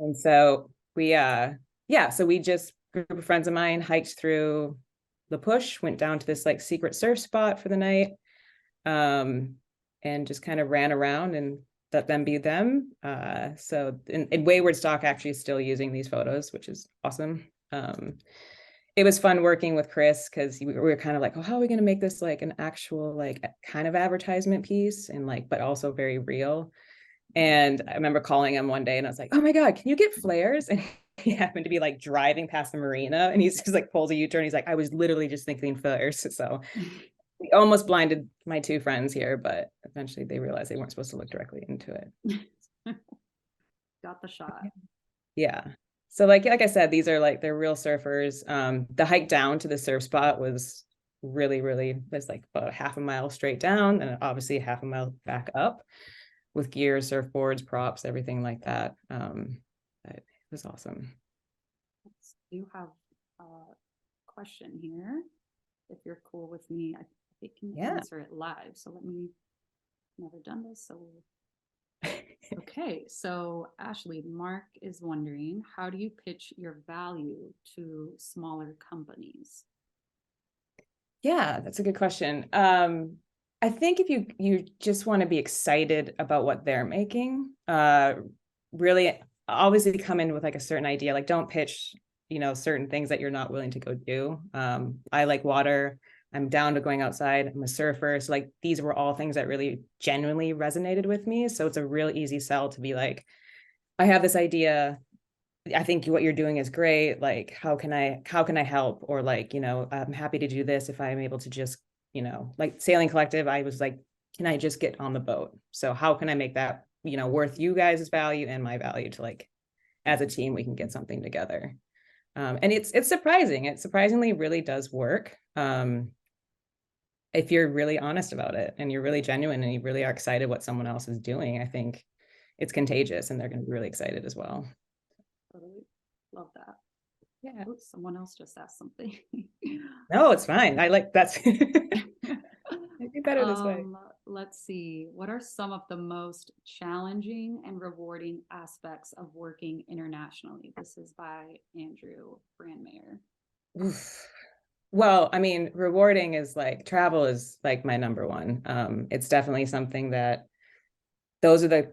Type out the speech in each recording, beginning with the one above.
And so so we just, a group of friends of mine hiked through the Push, went down to this like secret surf spot for the night, and just kind of ran around and let them be them. And Wayward Stock actually is still using these photos, which is awesome. It was fun working with Chris because we were kind of like, oh, how are we going to make this like an actual like kind of advertisement piece and like, but also very real. And I remember calling him one day and I was like, oh my God, can you get flares? And he happened to be like driving past the marina and he's just like pulls a U-turn. He's like, I was literally just thinking flares. So we almost blinded my two friends here, but eventually they realized they weren't supposed to look directly into it. Got the shot. Yeah. So like I said, these are like, they're real surfers. The hike down to the surf spot was was like about a half a mile straight down and obviously half a mile back up with gear, surfboards, props, everything like that. It was awesome. You have a question here. If you're cool with me, I think can answer it live. So never done this. So okay. So Ashley, Mark is wondering, how do you pitch your value to smaller companies? Yeah, that's a good question. I think if you just want to be excited about what they're making, really obviously come in with like a certain idea, like don't pitch, certain things that you're not willing to go do. I like water. I'm down to going outside. I'm a surfer. So like these were all things that really genuinely resonated with me. So it's a real easy sell to be like, I have this idea. I think what you're doing is great. Like, how can I help? Or like, I'm happy to do this if I'm able to just, like Sailing Collective, I was like, can I just get on the boat? So how can I make that, worth you guys' value and my value to like, as a team, we can get something together. And it's surprising. It surprisingly really does work. If you're really honest about it and you're really genuine and you really are excited what someone else is doing, I think it's contagious and they're going to be really excited as well. Totally love that. Yeah. Oops, someone else just asked something. No, it's fine. I like that's It'd be better this way. Let's see. What are some of the most challenging and rewarding aspects of working internationally? This is by Andrew Brandmeier. Oof. Well, I mean, rewarding is like travel is like my number one. It's definitely something that those are the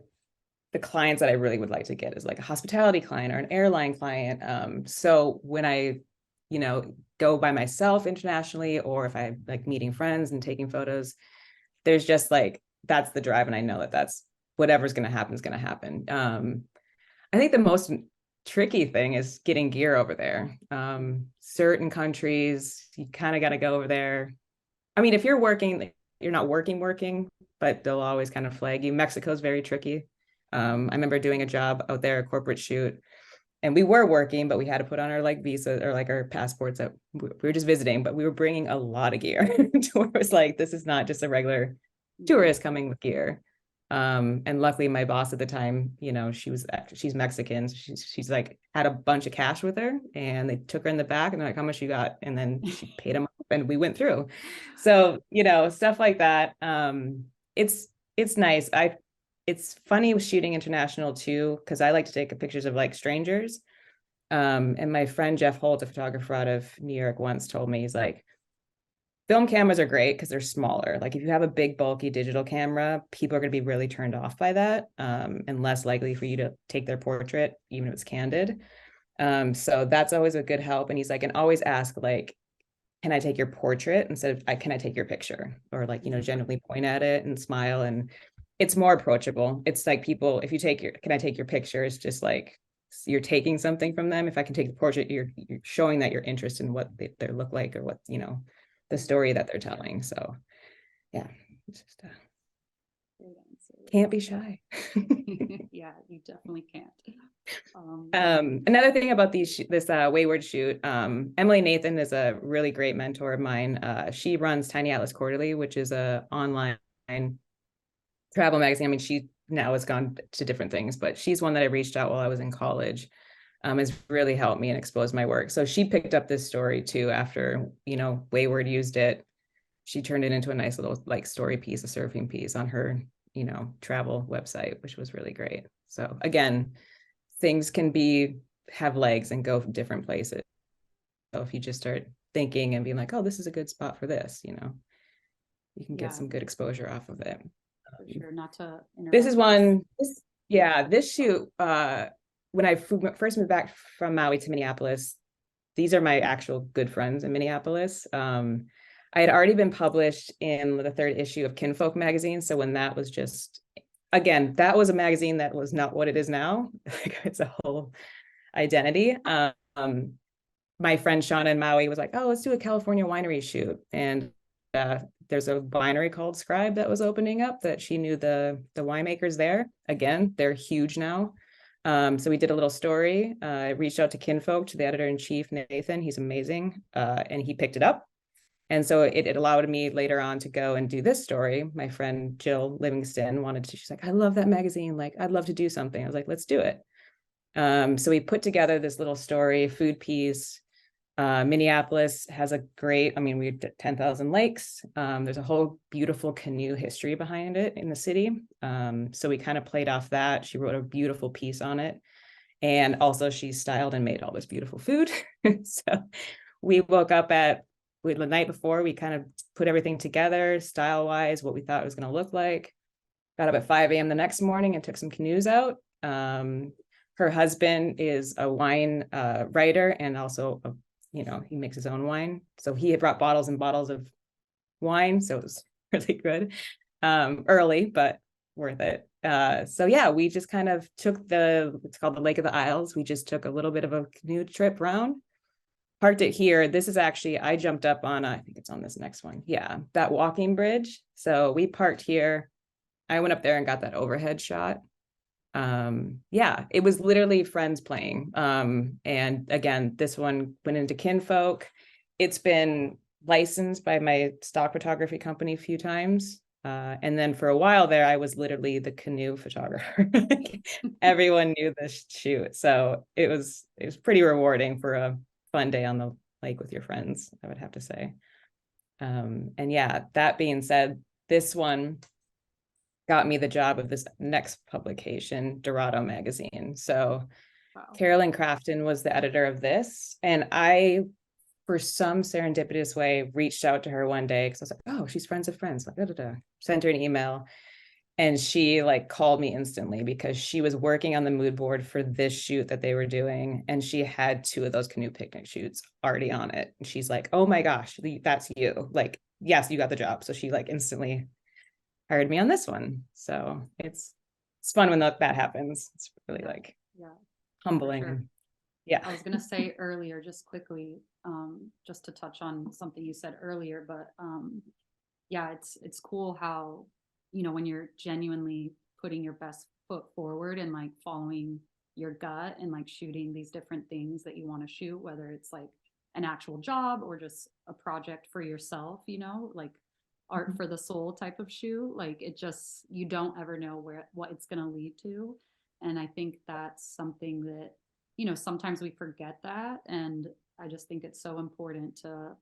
clients that I really would like to get is like a hospitality client or an airline client. So when I, go by myself internationally, or if I'm like meeting friends and taking photos, there's just like, that's the drive. And I know that that's whatever's going to happen is going to happen. I think the most tricky thing is getting gear over there. Certain countries, you kind of got to go over there. I mean, if you're working, you're not working, but they'll always kind of flag you. Mexico's very tricky. I remember doing a job out there, a corporate shoot, and we were working, but we had to put on our like visa or like our passports that we were just visiting, but we were bringing a lot of gear to where it was like, this is not just a regular tourist coming with gear. And luckily my boss at the time, she's Mexican. She's like had a bunch of cash with her and they took her in the back and they're like, how much you got? And then she paid them up and we went through. So, stuff like that. It's nice. It's funny with shooting international too, because I like to take pictures of like strangers. And my friend Jeff Holt, a photographer out of New York, once told me, he's like, film cameras are great because they're smaller. Like if you have a big bulky digital camera, people are going to be really turned off by that, and less likely for you to take their portrait, even if it's candid. So that's always a good help. And he's like, and always ask like, can I take your portrait instead of can I take your picture? Or like, genuinely point at it and smile. And it's more approachable. It's like people, if you take can I take your picture? It's just like you're taking something from them. If I can take the portrait, you're showing that you're interested in what they look like or what, the story that they're telling. So yeah, it's just can't be shy. Yeah, you definitely can't. Another thing about this Wayward shoot, Emily Nathan is a really great mentor of mine. She runs Tiny Atlas Quarterly, which is a online travel magazine. I mean, she now has gone to different things, but she's one that I reached out while I was in college. Has really helped me and exposed my work. So she picked up this story too after, Wayward used it. She turned it into a nice little like story piece, a surfing piece on her, travel website, which was really great. So again, things can have legs and go different places. So if you just start thinking and being like, oh, this is a good spot for this, you know, you can get some good exposure off of it. For sure, not to interrupt. This is this shoot, when I first moved back from Maui to Minneapolis, these are my actual good friends in Minneapolis. I had already been published in the 3rd issue of Kinfolk magazine. So when that was just, again, that was a magazine that was not what it is now. It's a whole identity. My friend Shauna in Maui was like, oh, let's do a California winery shoot. And there's a winery called Scribe that was opening up that she knew the winemakers there. Again, they're huge now. So we did a little story. I reached out to Kinfolk, to the editor-in-chief, Nathan. He's amazing. And he picked it up. And so it allowed me later on to go and do this story. My friend Jill Livingston she's like, I love that magazine. Like, I'd love to do something. I was like, let's do it. So we put together this little story, food piece. Minneapolis has a great, I mean, we have 10,000 lakes. There's a whole beautiful canoe history behind it in the city. So we kind of played off that. She wrote a beautiful piece on it. And also she styled and made all this beautiful food. So we woke up the night before, we kind of put everything together style-wise, what we thought it was going to look like. Got up at 5 a.m. the next morning and took some canoes out. Her husband is a wine writer and also he makes his own wine. So he had brought bottles and bottles of wine. So it was really good. Early, but worth it. So yeah, we just kind of took it's called the Lake of the Isles. We just took a little bit of a canoe trip round, parked it here. This is actually, I jumped up on, I think it's on this next one. Yeah, that walking bridge. So we parked here. I went up there and got that overhead shot. Yeah, it was literally friends playing. And again, this one went into Kinfolk. It's been licensed by my stock photography company a few times. And then for a while there, I was literally the canoe photographer. Everyone knew this shoot. So it was pretty rewarding for a fun day on the lake with your friends, I would have to say. And yeah, that being said, this one got me the job of this next publication, Dorado magazine. So wow. Carolyn Crafton was the editor of this. And I, for some serendipitous way, reached out to her one day because I was like, oh, she's friends of friends. Like, sent her an email. And she called me instantly because she was working on the mood board for this shoot that they were doing. And she had 2 of those canoe picnic shoots already on it. And she's like, oh my gosh, that's you. Like, yes, you got the job. So she instantly hired me on this one. So it's fun when that happens. It's really humbling. Sure. Yeah. I was going to say earlier, just quickly, just to touch on something you said earlier, but yeah, it's cool how, when you're genuinely putting your best foot forward and following your gut and shooting these different things that you want to shoot, whether it's an actual job or just a project for yourself, art for the soul type of shoot. You don't ever know what it's going to lead to. And I think that's something that, sometimes we forget that. And I just think it's so important to,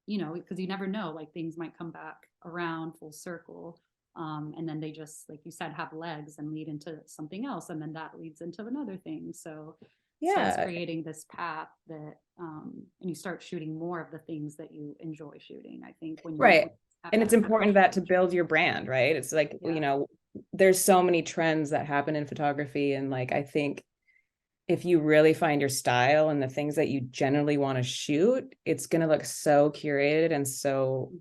because you never know, things might come back around full circle. And then they just, like you said, have legs and lead into something else. And then that leads into another thing. So yeah, starts creating this path that, and you start shooting more of the things that you enjoy shooting, I think, when you're right. And it's important to build your brand, right? It's there's so many trends that happen in photography. And I think if you really find your style and the things that you generally want to shoot, it's going to look so curated. And so,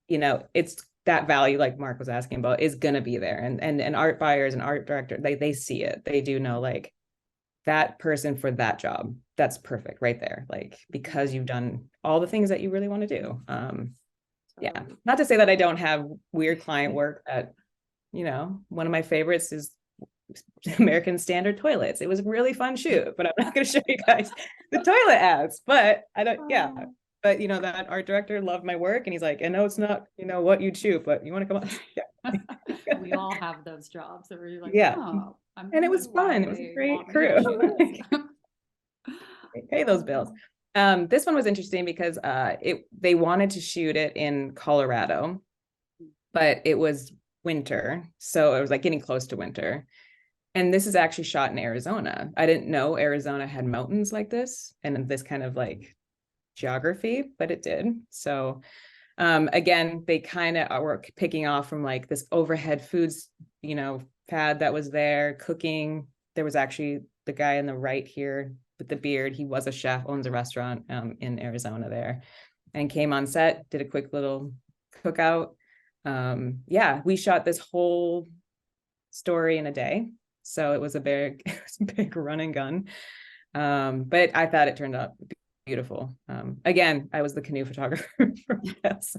it's that value, like Mark was asking about, is going to be there. And art buyers and art director, they see it. They do know that person for that job. That's perfect right there. Because you've done all the things that you really want to do. Yeah, not to say that I don't have weird client work that, one of my favorites is American Standard toilets. It was a really fun shoot, but I'm not going to show you guys the toilet ads, but I don't, yeah. But, that art director loved my work and he's like, I know it's not, what you'd shoot, but you want to come on? Yeah. We all have those jobs that we're yeah. Oh, and it was fun. It was a great crew. Pay those bills. This one was interesting because they wanted to shoot it in Colorado, but it was winter. So it was getting close to winter. And this is actually shot in Arizona. I didn't know Arizona had mountains like this and this kind of like geography, but it did. So again, they kind of were picking off from like this overhead foods, pad that was there, cooking. There was actually the guy on the right here with the beard. He was a chef, owns a restaurant in Arizona there, and came on set, did a quick little cookout. Yeah, we shot this whole story in a day. So it was a big run and gun. But I thought it turned out beautiful. Again, I was the canoe photographer for this.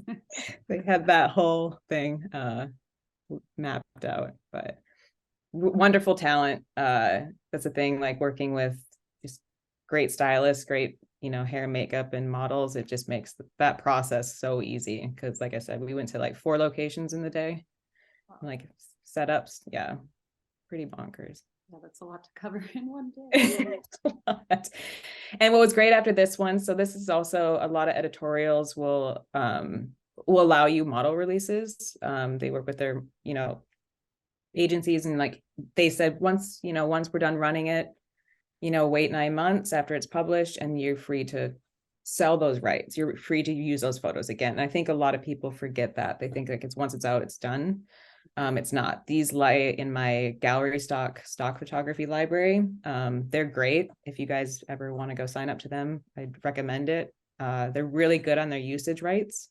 They had that whole thing mapped out, but wonderful talent. That's the thing, like working with just great stylists, great, hair and makeup and models. It just makes that process so easy. Cause like I said, we went to like 4 locations in the day, like setups. Yeah. Pretty bonkers. Yeah, that's a lot to cover in one day. And what was great after this one, so this is also a lot of editorials will allow you model releases. They work with their, agencies, and like they said, once we're done running it, wait 9 months after it's published and you're free to sell those rights. You're free to use those photos again. And I think a lot of people forget that. They think like once it's out, it's done. It's not. These lie in my gallery stock photography library. They're great. If you guys ever want to go sign up to them, I'd recommend it. They're really good on their usage rights.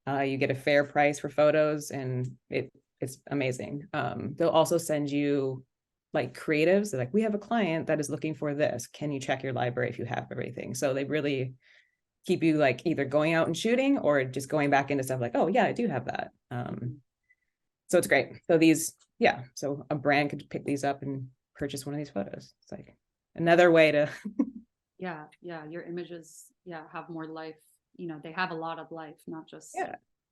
You get a fair price for photos, and it's amazing. They'll also send you like creatives. They're like, we have a client that is looking for this. Can you check your library if you have everything? So they really keep you like either going out and shooting or just going back into stuff like, oh yeah, I do have that. So it's great. So so a brand could pick these up and purchase one of these photos. It's like another way to. Yeah. Your images, have more life. They have a lot of life, not just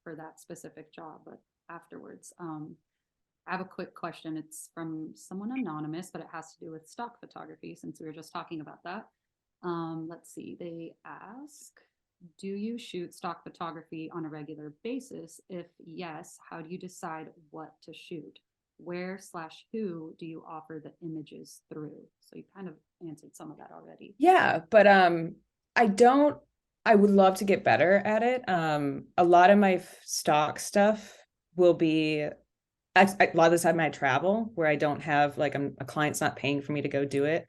for that specific job, but afterwards. I have a quick question. It's from someone anonymous, but it has to do with stock photography since we were just talking about that. Let's see. They ask, do you shoot stock photography on a regular basis? If yes, how do you decide what to shoot? Where/who do you offer the images through? So you kind of answered some of that already. Yeah, but I would love to get better at it. A lot of my stock stuff will be a lot of the time I travel where I don't have like a client's not paying for me to go do it.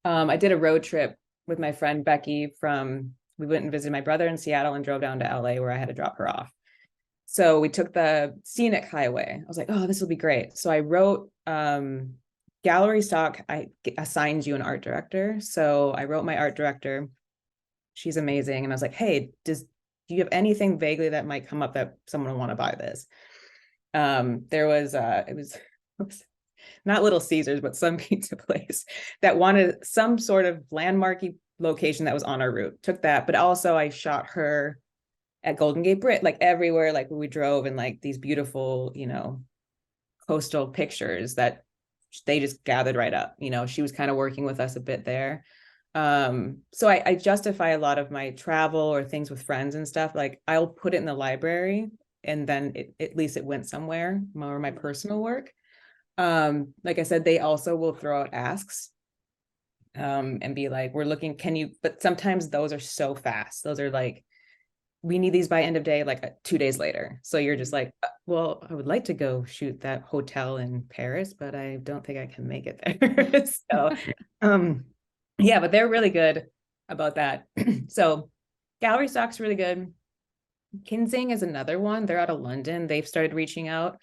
I did a road trip with my friend Becky we went and visited my brother in Seattle and drove down to LA where I had to drop her off. So we took the scenic highway. I was like, oh, this will be great. So I wrote gallery stock. I assigned you an art director. So I wrote my art director. She's amazing. And I was like, hey, do you have anything vaguely that might come up that someone will want to buy this? There was it was not Little Caesars, but some pizza place that wanted some sort of landmarky location that was on our route. Took that, but also I shot her at Golden Gate Bridge, like everywhere, like where we drove, and like these beautiful, coastal pictures that they just gathered right up. She was kind of working with us a bit there. So I justify a lot of my travel or things with friends and stuff. Like I'll put it in the library, and then at least it went somewhere, more my personal work. Like I said, they also will throw out asks and be like, we're looking, but sometimes those are so fast. Those are like, we need these by end of day, like 2 days later. So you're just like, well, I would like to go shoot that hotel in Paris, but I don't think I can make it there. So, yeah, but they're really good about that. So gallery stock's really good. Kinsing is another one. They're out of London. They've started reaching out.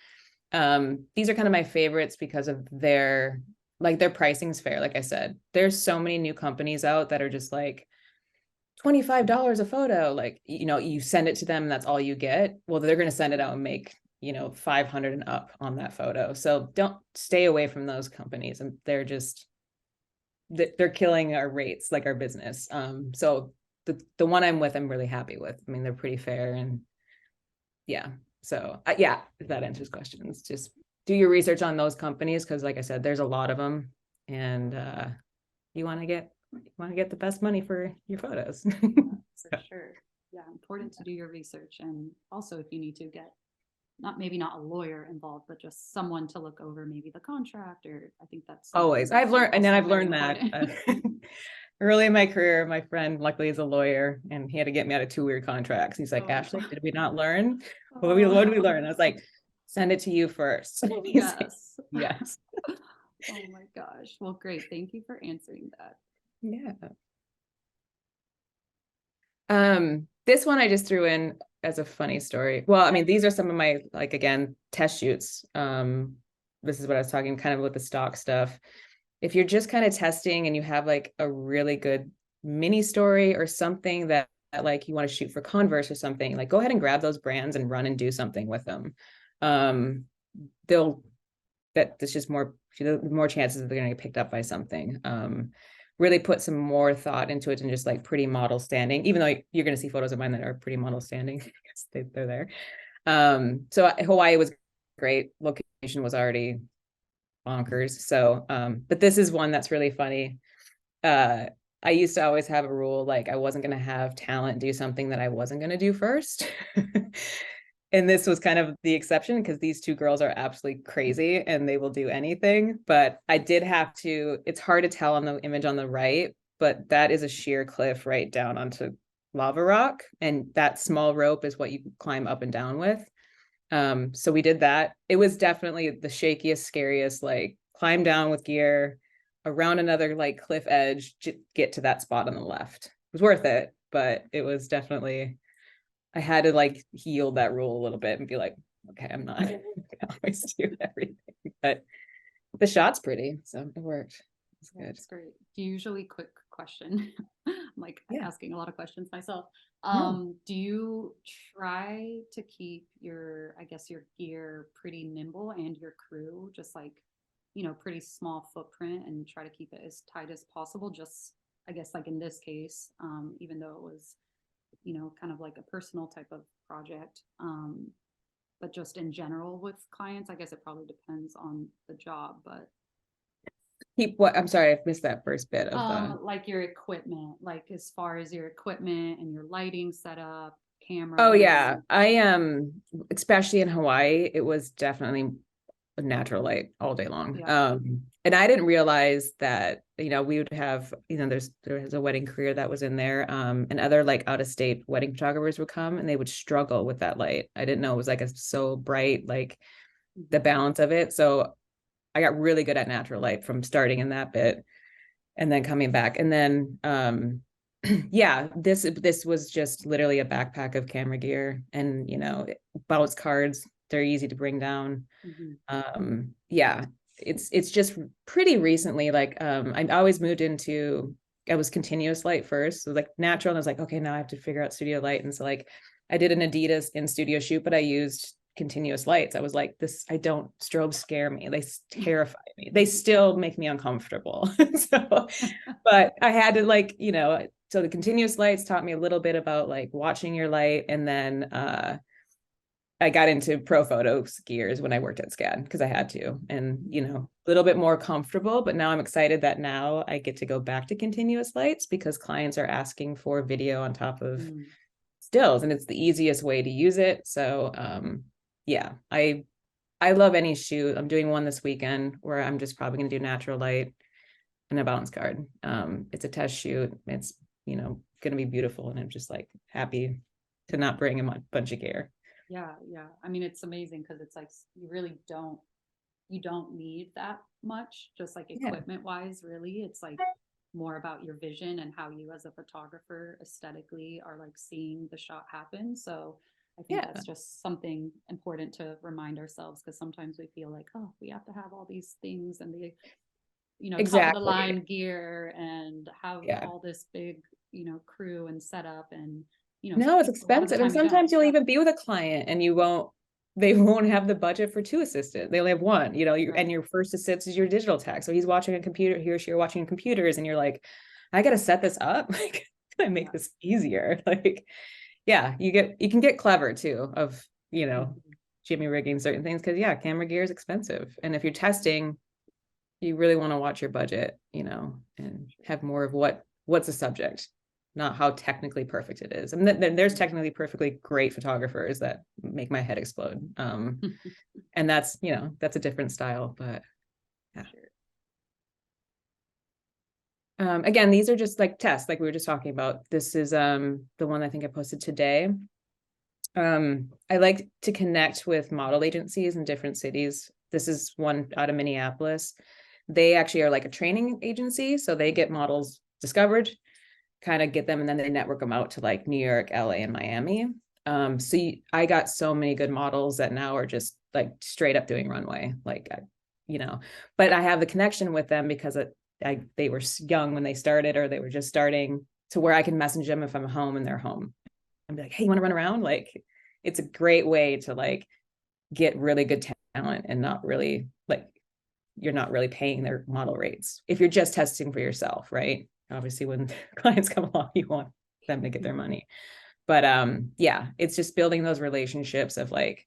These are kind of my favorites because of their pricing's fair. Like I said, there's so many new companies out that are just like $25 a photo. Like, you send it to them and that's all you get. Well, they're going to send it out and make, 500 and up on that photo. So don't stay away from those companies. And they're killing our rates, like our business. So the one I'm with, I'm really happy with. I mean, they're pretty fair, and yeah. So yeah, if that answers questions, just do your research on those companies. Cause like I said, there's a lot of them, and you want to get the best money for your photos. For sure. Yeah. Important to do your research. And also if you need to get maybe not a lawyer involved, but just someone to look over maybe the contract, or I think that's Always. something I've learned, and then also I've very learned that important. early in my career. My friend, luckily, is a lawyer, and he had to get me out of 2 weird contracts. He's like, Oh, Ashley, did we not learn? oh, What did we learn? I was like, send it to you first. He's like, yes. yes. Oh my gosh. Well, great. Thank you for answering that. Yeah. This one I just threw in as a funny story. Well, I mean, these are some of my, like, again, test shoots. This is what I was talking kind of with the stock stuff. If you're just kind of testing and you have like a really good mini story or something that like you want to shoot for Converse or something, like go ahead and grab those brands and run and do something with them. They'll There's just more chances that they're going to get picked up by something. Really put some more thought into it than just like pretty model standing, even though you're going to see photos of mine that are pretty model standing because they're there. So Hawaii was great. Location was already bonkers. So, but this is one that's really funny. I used to always have a rule, like I wasn't going to have talent do something that I wasn't going to do first. And this was kind of the exception because these two girls are absolutely crazy and they will do anything. But I did have to, it's hard to tell on the image on the right, but that is a sheer cliff right down onto lava rock. And that small rope is what you climb up and down with. So we did that. It was definitely the shakiest, scariest, like climb down with gear around another like cliff edge, get to that spot on the left. It was worth it, but it was definitely, I had to like heal that rule a little bit and be like, okay, I'm not gonna always do everything, but the shot's pretty, so it worked. It's good. That's great. Do you usually, quick question, I'm like Yeah. asking a lot of questions myself. No. Do you try to keep your, I guess, your gear pretty nimble and your crew just like, pretty small footprint and try to keep it as tight as possible? Just, I guess, like in this case, even though it was, kind of like a personal type of project, but just in general with clients, I guess it probably depends on the job, but Keep what? I'm sorry, I missed that first bit of the. like your equipment, like as far as your equipment and your lighting setup, Oh camera. yeah, I am, especially in Hawaii, it was definitely a natural light all day long. Yeah. And I didn't realize that, we would have, there was a wedding career that was in there, and other like out of state wedding photographers would come and they would struggle with that light. I didn't know it was like a so bright, like the balance of it. So I got really good at natural light from starting in that bit and then coming back. And then yeah, this was just literally a backpack of camera gear and bounce cards. They're easy to bring down. Yeah, it's just pretty recently, like I always moved into, I was continuous light first, so like natural, and I was like, okay, now I have to figure out studio light. And so like I did an Adidas in studio shoot, but I used continuous lights. I was like, strobes scare me, they terrify me, they still make me uncomfortable. So but I had to like, so the continuous lights taught me a little bit about like watching your light. And then I got into pro photo gears when I worked at SCAD because I had to, and a little bit more comfortable. But now I'm excited that now I get to go back to continuous lights because clients are asking for video on top of stills, and it's the easiest way to use it. So yeah, I love any shoot. I'm doing one this weekend where I'm just probably gonna do natural light and a bounce card. It's a test shoot. It's gonna be beautiful, and I'm just like happy to not bring a bunch of gear. Yeah, yeah. I mean, it's amazing because it's like you don't need that much, just like Yeah. equipment wise, really. It's like more about your vision and how you as a photographer aesthetically are like seeing the shot happen. So I think Yeah. that's just something important to remind ourselves, because sometimes we feel like, oh, we have to have all these things and the top of the Exactly. line gear and have Yeah. all this big crew and setup, and No, it's a lot of the expensive. And time you don't. sometimes you'll even be with a client and they won't have the budget for two assistants. They only have one, and your first assistant is your digital tech. So he's watching a computer, he or she are watching computers, and you're like, I got to set this up. Like, can I make this easier? Like, yeah, you can get clever too of, jimmy rigging certain things. Cause yeah, camera gear is expensive. And if you're testing, you really want to watch your budget, and have more of what's the subject, not how technically perfect it is. I mean, there's technically perfectly great photographers that make my head explode. And that's, you know, that's a different style, but yeah. Again, these are just like tests, like we were just talking about. This is the one I think I posted today. I like to connect with model agencies in different cities. This is one out of Minneapolis. They actually are like a training agency. So they get models discovered, kind of get them, and then they network them out to like New York, LA, and Miami. I got so many good models that now are just like straight up doing runway, like, you know, but I have the connection with them because they were young when they started, or they were just starting, to where I can message them if I'm home and they're home and be like, hey, you want to run around? Like, it's a great way to like get really good talent and not really like, you're not really paying their model rates if you're just testing for yourself, right? Obviously when clients come along, you want them to get their money. But yeah, it's just building those relationships of like,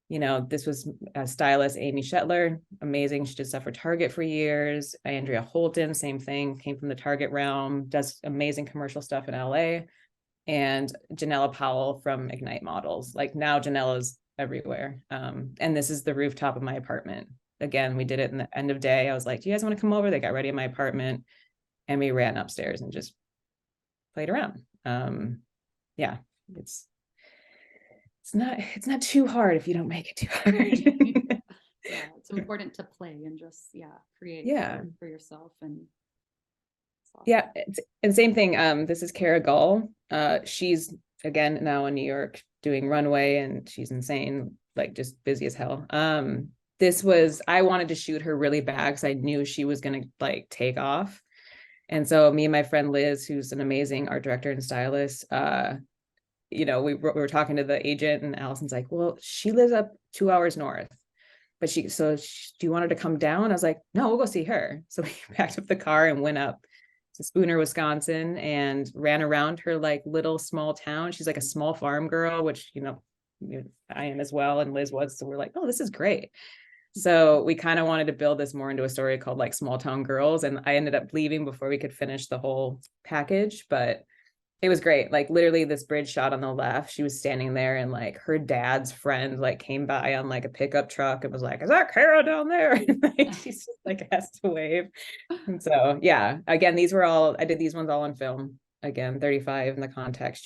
you know, this was a stylist, Amy Shetler, amazing. She did stuff for Target for years. Andrea Holton, same thing, came from the Target realm, does amazing commercial stuff in LA. And Janella Powell from Ignite Models. Like now Janella's everywhere. And this is the rooftop of my apartment. Again, we did it in the end of day. I was like, do you guys want to come over? They got ready in my apartment and we ran upstairs and just played around. Yeah, it's not too hard if you don't make it too hard. Yeah, it's important to play and just create for yourself. And awesome. Yeah, and same thing. This is Kara Gull. She's again now in New York doing runway, and she's insane, like just busy as hell. I wanted to shoot her really bad because I knew she was gonna like take off. And so me and my friend Liz, who's an amazing art director and stylist, you know, we were talking to the agent, and Allison's like, well, she lives up 2 hours north, but do you want her to come down? I was like, no, we'll go see her. So we packed up the car and went up to Spooner, Wisconsin, and ran around her like little small town. She's like a small farm girl, which, you know, I am as well, and Liz was. So we're like, oh, this is great. So we kind of wanted to build this more into a story called like Small Town Girls. And I ended up leaving before we could finish the whole package, but it was great. Like literally this bridge shot on the left, she was standing there, and like her dad's friend like came by on like a pickup truck and was like, is that Kara down there? And like, she's just like has to wave. And so yeah, again, I did these ones all on film. Again, 35 in the Contax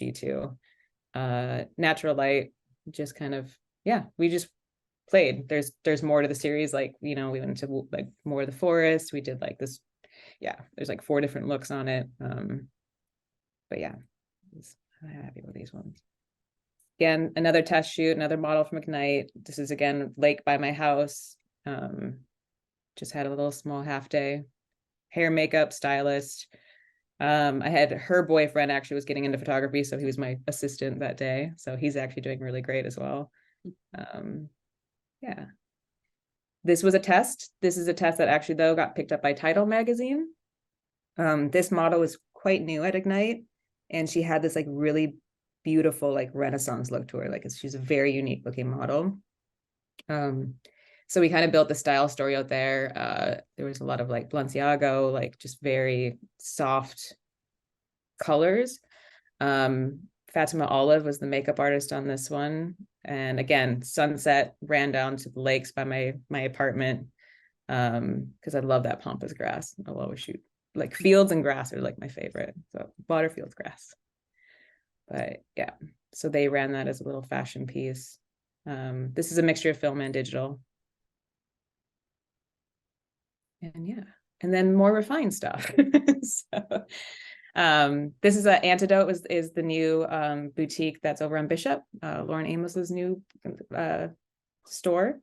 G2. Natural light, just kind of, yeah, we just played. There's more to the series. Like, you know, we went into like more of the forest. We did like this, yeah, there's like 4 different looks on it. But yeah, I'm happy with these ones. Again, another test shoot, another model from Ignite. This is again lake by my house. Just had a little small half day. Hair, makeup, stylist. I had her boyfriend actually was getting into photography, so he was my assistant that day. So he's actually doing really great as well. Yeah. This was a test. This is a test that actually though got picked up by Tidal magazine. This model was quite new at Ignite, and she had this like really beautiful like Renaissance look to her. Like she's a very unique looking model. So we kind of built the style story out there. There was a lot of like Balenciaga, like just very soft colors. Fatima Olive was the makeup artist on this one. And again, sunset, ran down to the lakes by my apartment because I love that pampas grass. I'll always shoot. Like fields and grass are like my favorite. So water, fields, grass. But yeah, so they ran that as a little fashion piece. This is a mixture of film and digital. And yeah, and then more refined stuff. So, this is an Antidote is the new boutique that's over on Bishop, Lauren Amos's new store.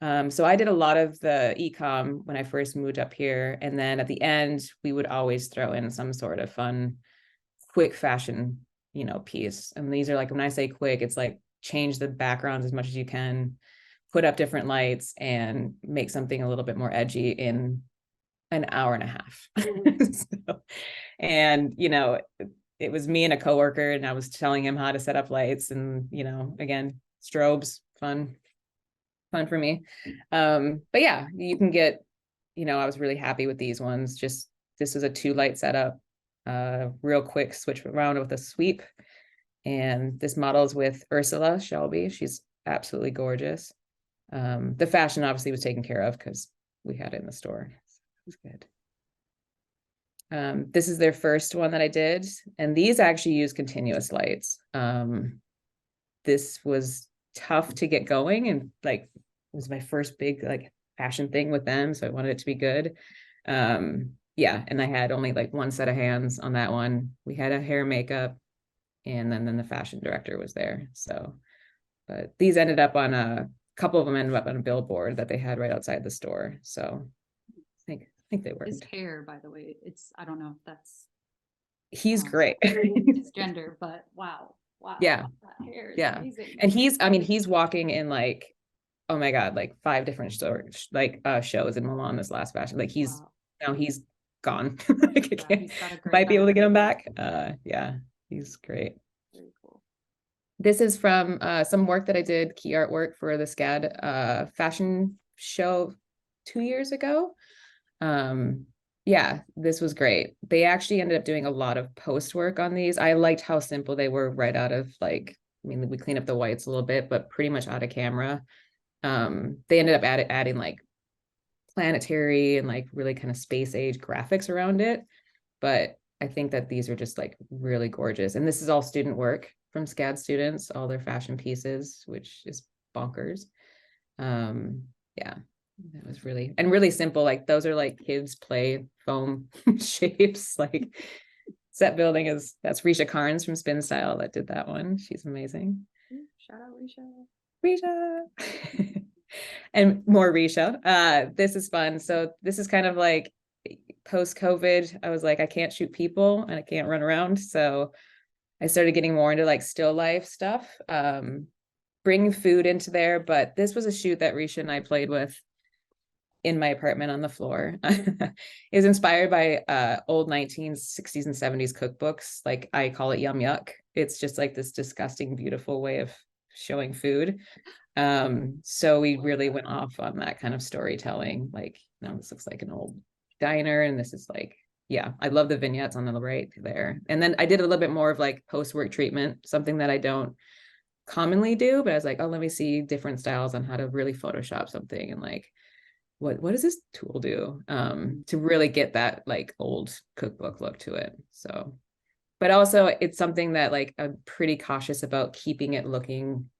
So I did a lot of the e-com when I first moved up here. And then at the end, we would always throw in some sort of fun, quick fashion, you know, piece. And these are like, when I say quick, it's like change the backgrounds as much as you can, put up different lights and make something a little bit more edgy in an hour and a half. So, and, you know, it was me and a coworker, and I was telling him how to set up lights and, you know, again, strobes, fun for me. But yeah, you can get, you know, I was really happy with these ones. Just, this was a 2 light setup. real quick switch around with a sweep. And this model is with Ursula Shelby. She's absolutely gorgeous. The fashion obviously was taken care of because we had it in the store. It was good. This is their first one that I did, and these actually use continuous lights. This was tough to get going, and like it was my first big like fashion thing with them, so I wanted it to be good. Yeah, and I had only like one set of hands on that one. We had a hair makeup, and then the fashion director was there. So, but these ended up on a couple of them ended up on a billboard that they had right outside the store. So I think they worked. His hair, by the way, I don't know if that's He's great. his gender, but wow. Yeah. That hair is Yeah. amazing. And he's walking in like, oh my God, like 5 different stores, like shows in Milan this last fashion. Like now he's gone. Like I can't, might be able to get him back. Yeah, he's great. Very cool. This is from some work that I did, key artwork for the SCAD fashion show 2 years ago. Yeah, this was great. They actually ended up doing a lot of post work on these. I liked how simple they were right out of like, I mean, we cleaned up the whites a little bit, but pretty much out of camera. They ended up adding like planetary and like really kind of space age graphics around it. But I think that these are just like really gorgeous. And this is all student work from SCAD students, all their fashion pieces, which is bonkers. Yeah, that was really simple. Like those are like kids play foam shapes. Like set building that's Risha Carnes from Spin Style that did that one. She's amazing. Shout out Risha. Risha. And more Risha. This is fun. So this is kind of like post-COVID. I was like, I can't shoot people and I can't run around. So I started getting more into like still life stuff, bringing food into there. But this was a shoot that Risha and I played with in my apartment on the floor. It was inspired by old 1960s and 70s cookbooks. Like I call it Yum Yuck. It's just like this disgusting, beautiful way of showing food. So we really went off on that kind of storytelling. Like, this looks like an old diner, and this is like, yeah, I love the vignettes on the right there. And then I did a little bit more of like post-work treatment, something that I don't commonly do, but I was like, oh, let me see different styles on how to really Photoshop something, and like, what does this tool do to really get that like old cookbook look to it. So, but also it's something that like I'm pretty cautious about keeping it looking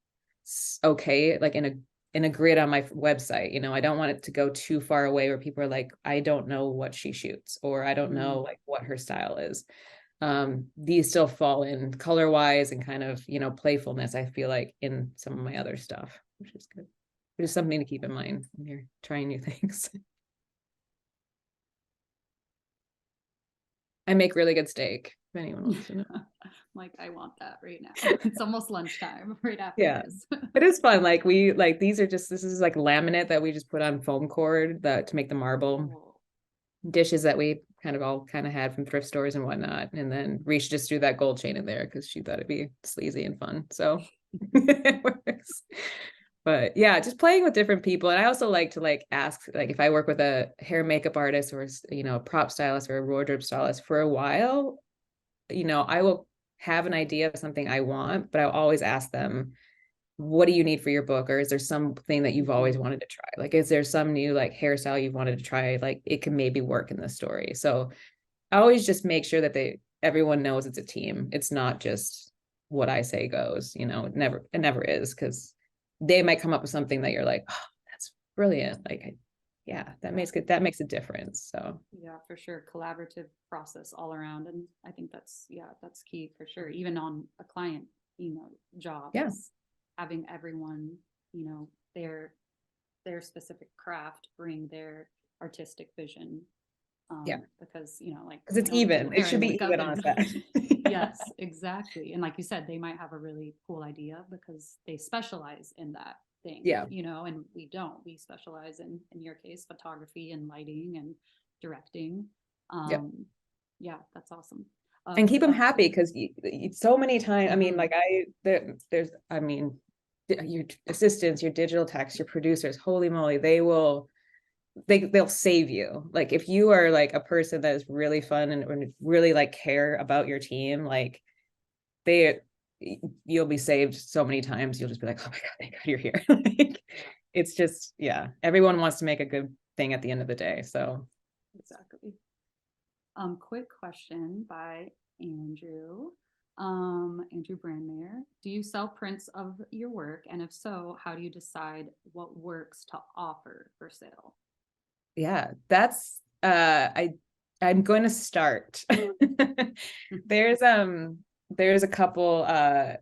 okay, like in a grid on my website. I don't want it to go too far away where people are like, I don't know what she shoots, or I don't know like what her style is. These still fall in color wise and kind of, playfulness, I feel like, in some of my other stuff, which is good. But it's something to keep in mind when you're trying new things. I make really good steak, if anyone wants to know. Like, I want that right now. It's almost lunchtime right after this. It is fun. Like these are just, this is like laminate that we just put on foam cord to make the marble dishes that we kind of had from thrift stores and whatnot. And then Reese just threw that gold chain in there because she thought it'd be sleazy and fun. So it works. But yeah, just playing with different people. And I also like to like ask, like if I work with a hair makeup artist or, a prop stylist or a wardrobe stylist for a while, I will have an idea of something I want, but I'll always ask them, what do you need for your book? Or is there something that you've always wanted to try? Like, is there some new like hairstyle you've wanted to try? Like it can maybe work in this story. So I always just make sure that everyone knows it's a team. It's not just what I say goes, it never is, because they might come up with something that you're like, oh, that's brilliant. Like, yeah, that makes a difference. So yeah, for sure. Collaborative process all around. And I think that's key for sure. Even on a client, job. Yeah. Having everyone, their specific craft bring their artistic vision. Because it's even. It should be even on that. Yes, exactly. And like you said, they might have a really cool idea because they specialize in that thing. Yeah. And we don't. We specialize in your case, photography and lighting and directing. Yeah, that's awesome. And keep them happy, because so many times, I mean, like there's your assistants, your digital techs, your producers, holy moly, they will they'll save you. Like if you are like a person that is really fun and really like care about your team, like you'll be saved so many times. You'll just be like, oh my God, thank God you're here. Like, it's just, yeah, everyone wants to make a good thing at the end of the day. So exactly. Quick question by Andrew. Andrew Brandmeier. Do you sell prints of your work? And if so, how do you decide what works to offer for sale? yeah, that's I'm going to start. There's a couple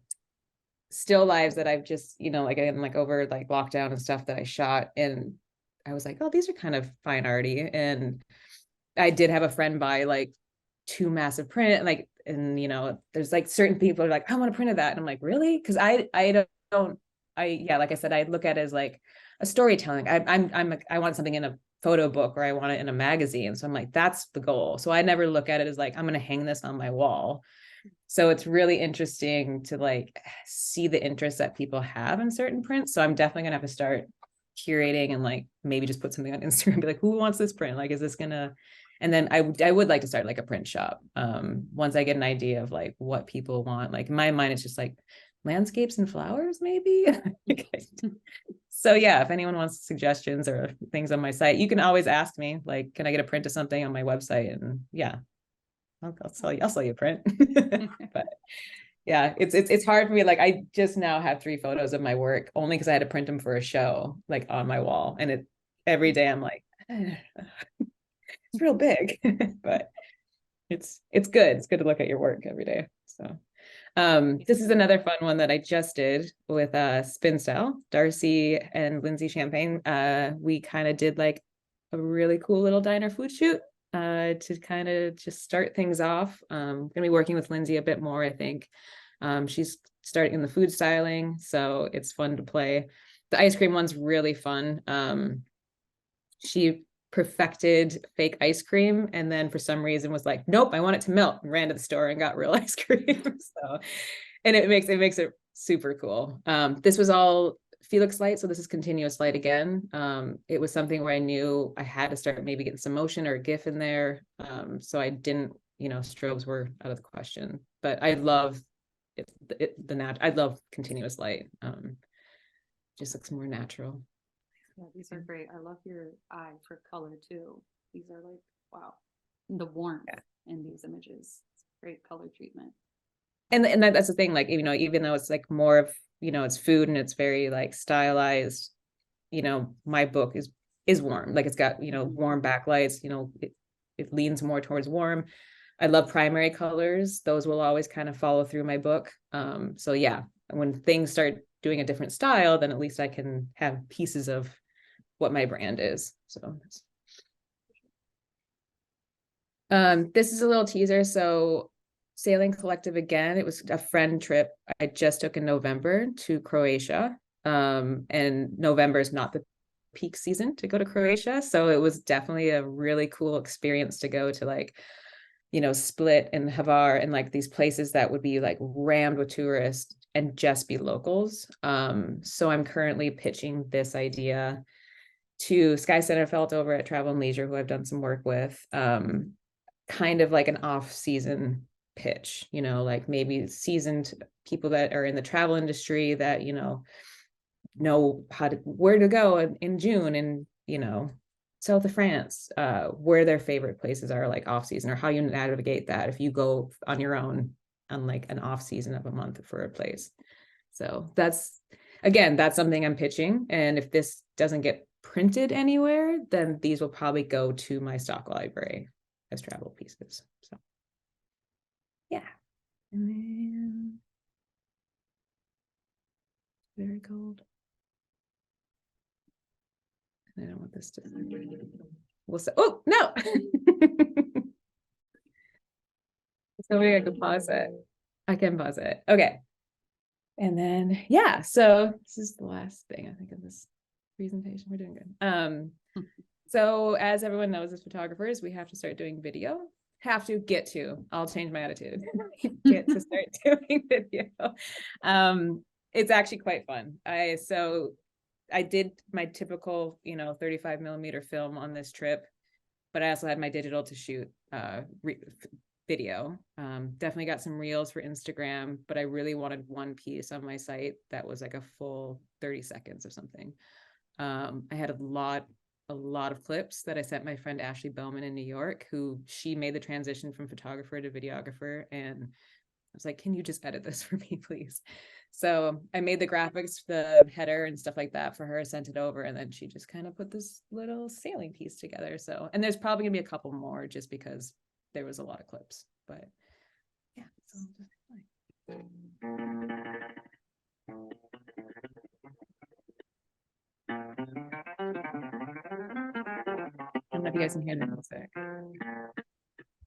still lives that I've just, like again, like over like lockdown and stuff that I shot, and I was like, oh, these are kind of fine arty. And I did have a friend buy like 2 massive print, like, and there's like certain people are like, I want a print of that. And I'm like, really? Because I don't yeah, like I said, I look at it as like a storytelling. I want something in a photo book, or I want it in a magazine. So I'm like, that's the goal. So I never look at it as like, I'm gonna hang this on my wall. So it's really interesting to like see the interest that people have in certain prints. So I'm definitely gonna have to start curating and like maybe just put something on Instagram and be like, who wants this print? Like, is this gonna, and then I would like to start like a print shop. Once I get an idea of like what people want, like in my mind, it's just like landscapes and flowers, maybe. So yeah, if anyone wants suggestions or things on my site, you can always ask me, like, can I get a print of something on my website? And yeah, I'll sell you a print. But yeah, it's hard for me. Like I just now have 3 photos of my work only because I had to print them for a show, like on my wall. And every day I'm like, it's real big. But it's good. It's good to look at your work every day. So this is another fun one that I just did with Spin Style, Darcy and Lindsay Champagne. We kind of did like a really cool little diner food shoot to kind of just start things off. Gonna be working with Lindsay a bit more, I think. She's starting in the food styling, so it's fun to play. The ice cream one's really fun. She perfected fake ice cream and then for some reason was like, nope, I want it to melt, and ran to the store and got real ice cream. So, and it makes it super cool. This was all Felix light, so this is continuous light again. It was something where I knew I had to start maybe getting some motion or a GIF in there. So I didn't, strobes were out of the question, but I love I love continuous light. Just looks more natural. Yeah, these are great. I love your eye for color too. These are like, wow. The warmth in these images. It's great color treatment. And that's the thing, like, even though it's like more of, it's food and it's very like stylized, my book is warm. Like it's got, warm backlights, it leans more towards warm. I love primary colors. Those will always kind of follow through my book. So yeah, when things start doing a different style, then at least I can have pieces of what my brand is. So this is a little teaser. So Sailing Collective again, it was a friend trip I just took in November to Croatia. And November is not the peak season to go to Croatia. So it was definitely a really cool experience to go to like, Split and Hvar and like these places that would be like rammed with tourists and just be locals. So I'm currently pitching this idea to Sky Centerfeld over at Travel and Leisure, who I've done some work with, kind of like an off-season pitch, like maybe seasoned people that are in the travel industry that, know where to go in June and, south of France, where their favorite places are like off season, or how you navigate that if you go on your own on like an off season of a month for a place. So that's something I'm pitching. And if this doesn't get printed anywhere, then these will probably go to my stock library as travel pieces. So yeah. And then very cold. I don't want this to. We'll say, oh no. Somebody I can pause it. I can pause it. Okay. And then yeah, so this is the last thing I think of this presentation. We're doing good. So as everyone knows, as photographers, we have to start doing video. I'll change my attitude. Get to start doing video. It's actually quite fun. So I did my typical, 35 millimeter film on this trip, but I also had my digital to shoot video. Definitely got some reels for Instagram, but I really wanted one piece on my site that was like a full 30 seconds or something. I had a lot of clips that I sent my friend Ashley Bowman in New York, who she made the transition from photographer to videographer. And I was like, can you just edit this for me, please? So I made the graphics, the header and stuff like that for her, sent it over, and then she just kind of put this little sailing piece together. So, and there's probably gonna be a couple more just because there was a lot of clips, but yeah. So I don't know if you guys can hear the music.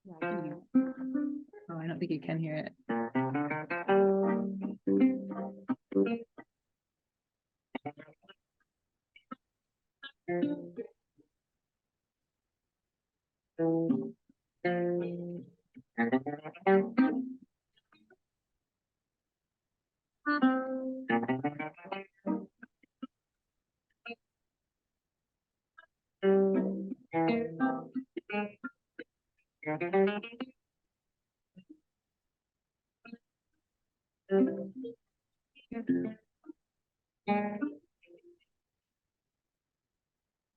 Yeah, I can hear it. Oh, I don't think you can hear it.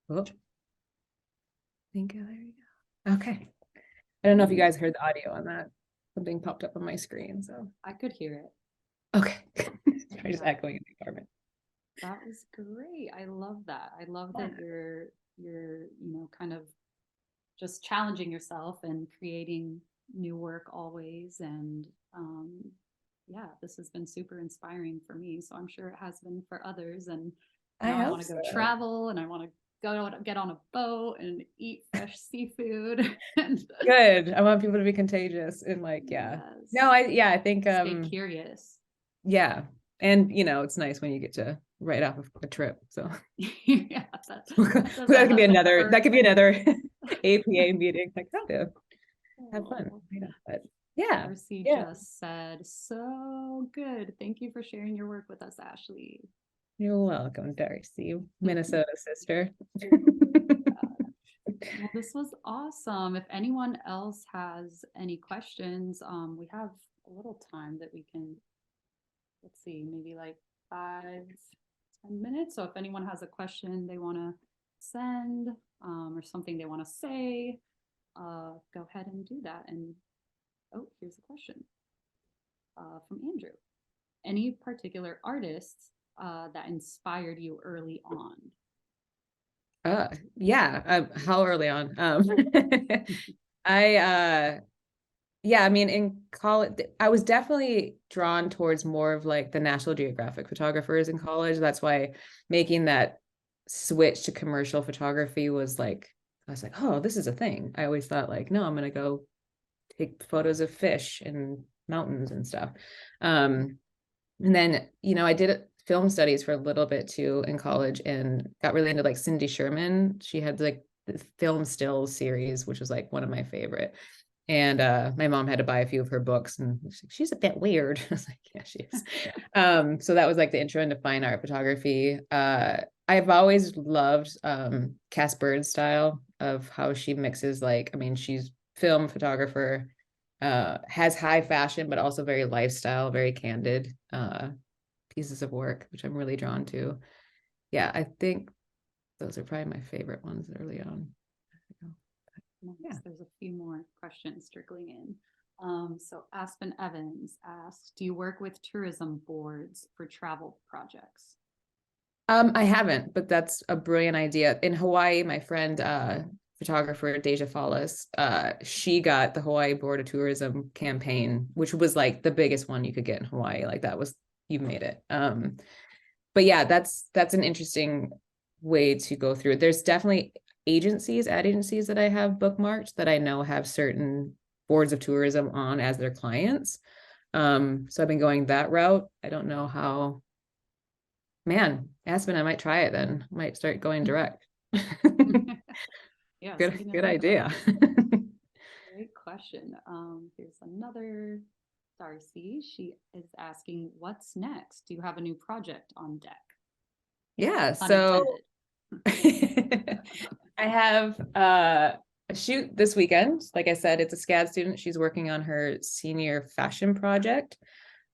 Oh, think there you go. Okay. I don't know if you guys heard the audio on that. Something popped up on my screen, so I could hear it. okay. I'm just echoing in the apartment. That was great. I love that. I love that you're, kind of just challenging yourself and creating new work always. And yeah, this has been super inspiring for me. So I'm sure it has been for others. And now I want to go travel, and I want to go get on a boat and eat fresh seafood. Good. I want people to be contagious and like, yeah. Yes. No, I think Stay curious. Yeah. And it's nice when you get to write off a trip. So Yeah, that could be another APA meeting. Like, have fun. But yeah. Darcy just said, so good. Thank you for sharing your work with us, Ashley. You're welcome, Darcy, Minnesota sister. Well, this was awesome. If anyone else has any questions, we have a little time that we can, let's see, maybe like 5-10 minutes. So if anyone has a question they want to send or something they want to say, go ahead and do that. And oh, here's a question from Andrew. Any particular artists that inspired you early on? How early on? I mean, in college, I was definitely drawn towards more of like the National Geographic photographers in college. That's why making that switch to commercial photography was like, I was like, oh, this is a thing. I always thought like, no, I'm gonna go take photos of fish and mountains and stuff. And then, I did film studies for a little bit too in college and got really into like Cindy Sherman. She had like the film stills series, which was like one of my favorite. And my mom had to buy a few of her books, and she's a bit weird. I was like, yeah, she is. So that was like the intro into fine art photography. I've always loved Cass Bird's style of how she mixes, like, I mean, she's film photographer, has high fashion, but also very lifestyle, very candid pieces of work, which I'm really drawn to. Yeah, I think those are probably my favorite ones early on. Nice. There's a few more questions trickling in. So Aspen Evans asks, do you work with tourism boards for travel projects? I haven't, but that's a brilliant idea. In Hawaii, my friend, photographer Deja Fallis, she got the Hawaii Board of Tourism campaign, which was like the biggest one you could get in Hawaii. Like that was, you made it. But yeah, that's an interesting way to go through it. There's definitely ad agencies that I have bookmarked that I know have certain boards of tourism on as their clients. So I've been going that route. I don't know how. Man, Aspen, I might try it then. Might start going direct. Yeah, good idea. Great question. Here's another Darcy. She is asking, what's next? Do you have a new project on deck? Yeah, so Unintended. I have a shoot this weekend. Like I said, it's a SCAD student. She's working on her senior fashion project.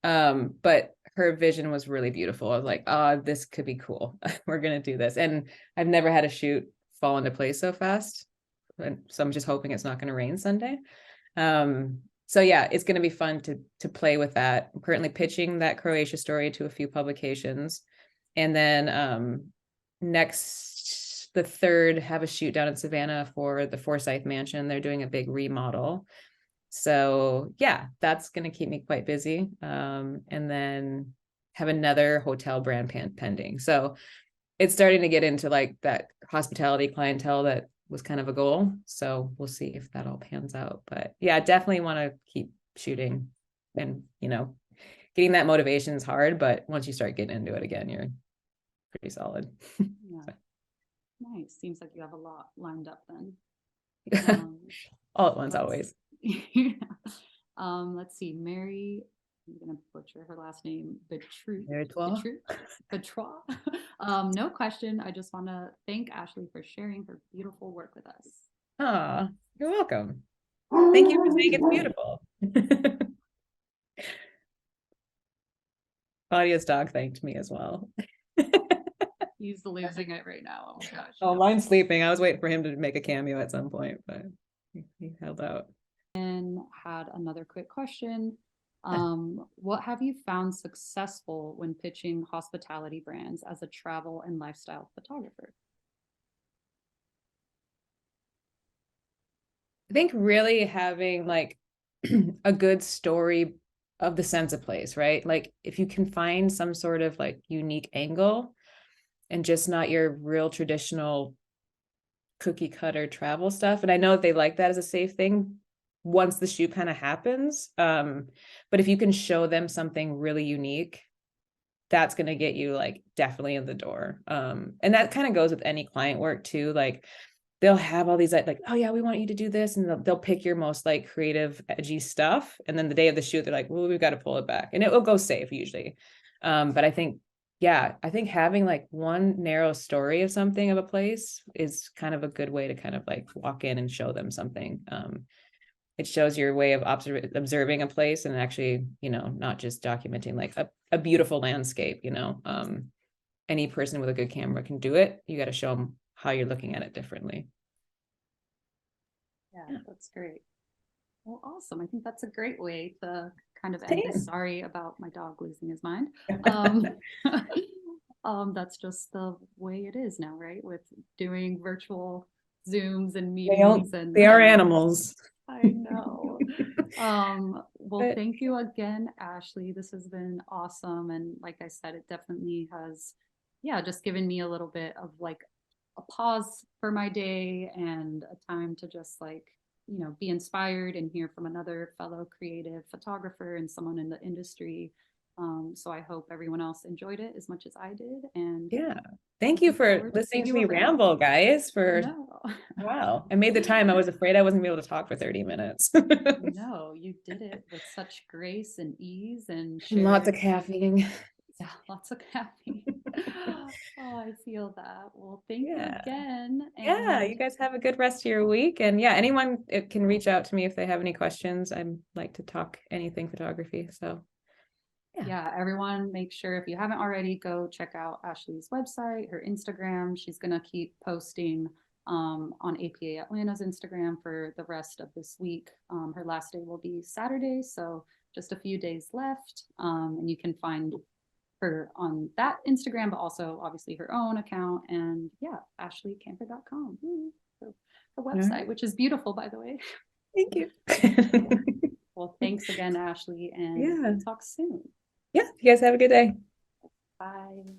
But her vision was really beautiful. I was like, oh, this could be cool. We're gonna do this. And I've never had a shoot fall into place so fast. And so I'm just hoping it's not gonna rain Sunday. So yeah, it's gonna be fun to play with that. I'm currently pitching that Croatia story to a few publications. And then next the third have a shoot down in Savannah for the Forsyth Mansion. They're doing a big remodel. So yeah, that's going to keep me quite busy. And then have another hotel brand pending. So it's starting to get into like that hospitality clientele that was kind of a goal. So we'll see if that all pans out. But yeah, I definitely want to keep shooting, and getting that motivation is hard, but once you start getting into it again, you're pretty solid. Yeah. Nice. Seems like you have a lot lined up then. All at once, always. Yeah. Let's see. Mary, I'm gonna butcher her last name, Betrois. No question. I just want to thank Ashley for sharing her beautiful work with us. Ah, you're welcome. Thank you for saying it's beautiful. Claudia's dog thanked me as well. He's losing it right now. Oh my gosh. Oh, mine's sleeping. I was waiting for him to make a cameo at some point, but he held out. And had another quick question. What have you found successful when pitching hospitality brands as a travel and lifestyle photographer? I think really having like a good story of the sense of place, right? Like if you can find some sort of like unique angle and just not your real traditional cookie cutter travel stuff. And I know that they like that as a safe thing once the shoot kind of happens. But if you can show them something really unique, that's going to get you like definitely in the door. And that kind of goes with any client work too. Like they'll have all these like, oh yeah, we want you to do this. And they'll pick your most like creative, edgy stuff. And then the day of the shoot, they're like, well, we've got to pull it back. And it will go safe usually. But I think having like one narrow story of something of a place is kind of a good way to kind of like walk in and show them something. It shows your way of observing a place and actually, not just documenting like a beautiful landscape, any person with a good camera can do it. You got to show them how you're looking at it differently. Yeah, that's great. Well, awesome. I think that's a great way to kind of end this. Sorry about my dog losing his mind. That's just the way it is now, right? With doing virtual Zooms and meetings. They are animals. I know. Well, thank you again, Ashley. This has been awesome. And like I said, it definitely has, just given me a little bit of like a pause for my day and a time to just like, be inspired and hear from another fellow creative photographer and someone in the industry. So I hope everyone else enjoyed it as much as I did. And thank you for listening to me ramble, guys. Wow, I made the time. I was afraid I wasn't gonna be able to talk for 30 minutes. No, you did it with such grace and ease and lots of caffeine. Yeah, lots of caffeine. Oh, I feel that. Well, thank you again. And you guys have a good rest of your week. And anyone can reach out to me if they have any questions. I'd like to talk anything photography. So everyone, make sure if you haven't already, go check out Ashley's website, her Instagram. She's gonna keep posting on APA Atlanta's Instagram for the rest of this week. Her last day will be Saturday, so just a few days left. And you can find her on that Instagram, but also obviously her own account, and ashleycamper.com, her website, which is beautiful, by the way. Thank you. Well, thanks again, Ashley, and we'll talk soon. You guys have a good day. Bye.